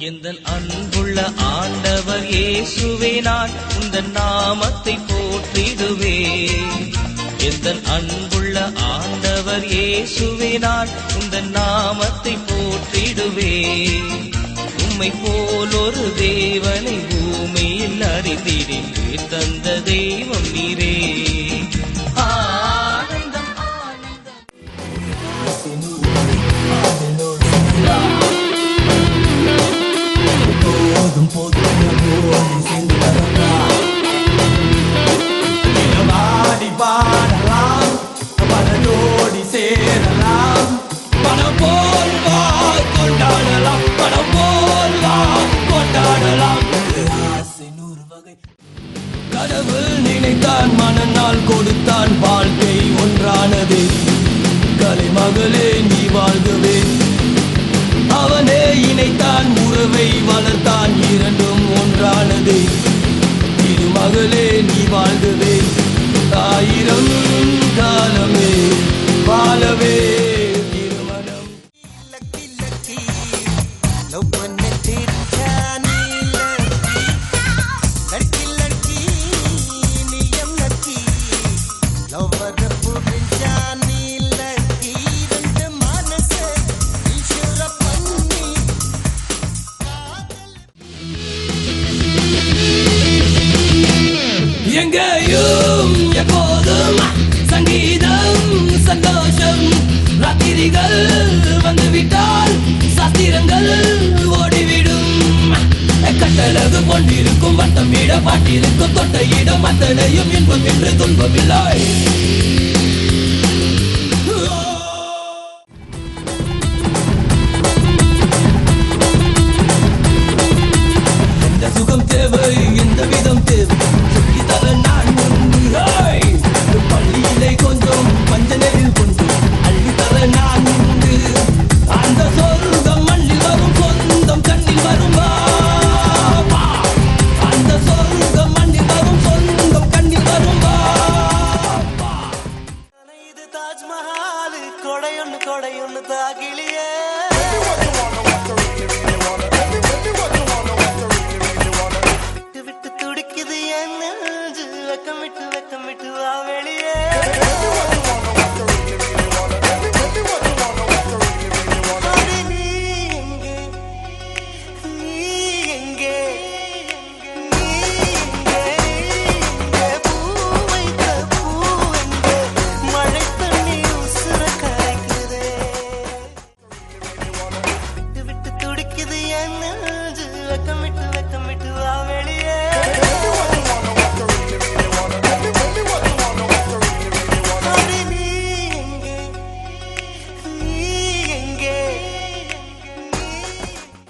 எந்தன் அன்புள்ள ஆண்டவர் இயேசுவே நான் உந்தன் நாமத்தை போற்றிடுவேன். எந்தன் அன்புள்ள ஆண்டவர் இயேசுவே நான் உந்தன் நாமத்தை போற்றிடுவேன். உம்மை போல் ஒரு தேவனை பூமியில் அறிந்திடேன். தந்த தெய்வம் நீரே. ஆனந்தம் ஆனந்தம். போதும் போதும் பாடி பாடலாம், பணத்தோடி சேரலாம், பணம் போல் கொண்டாடலாம், பணம் போல் கொண்டாடலாம். கடவுள் நினைத்தான், மனநாள் கொடுத்தான், வாழ்க்கை ஒன்றானது. கலைமகளே நீ வாழ்கவே. அவனே இணைத்தான், உறவை வளர்த்தான், இரண்டும் ஒன்றானது. திருமகளே நீ வாழ்கவே. ஆயிரம் காலமே வாழவே திருமணம். எங்கேயும் எப்போதும் சங்கீதம் சந்தோஷம். ராத்திரிகள் வந்துவிட்டால் சாஸ்திரங்கள் ஓடிவிடும். கட்டழகு கொண்டிருக்கும் வட்டம் இட பாட்டிருக்கும் தொட்ட இடம் அத்தனையும் இன்பம் என்று துன்பமில்லை. எந்த சுகம் தேவை, எந்த விதம் தேவை, பள்ளியிலே கொஞ்சம் பஞ்சனையில் கொஞ்சம் அள்ளித்தர நான் உண்டு. அந்த சொர்க்கம் மண்ணில் வரும், சொந்தம் கண்ணில் வரும். அந்த சொர்க்கம் மண்ணில் வரும், சொந்தம் கண்ணில் வரும். இது தாஜ்மஹால் கொடையொன்னு கொடையொன்னு தாகிலியே. வெக்கமிட்டு வா வெளியே. மழை தண்ணி உசுர கரைக்குதே. விட்டு விட்டு துடிக்குது என் நெஞ்சு வெக்கமிட்டு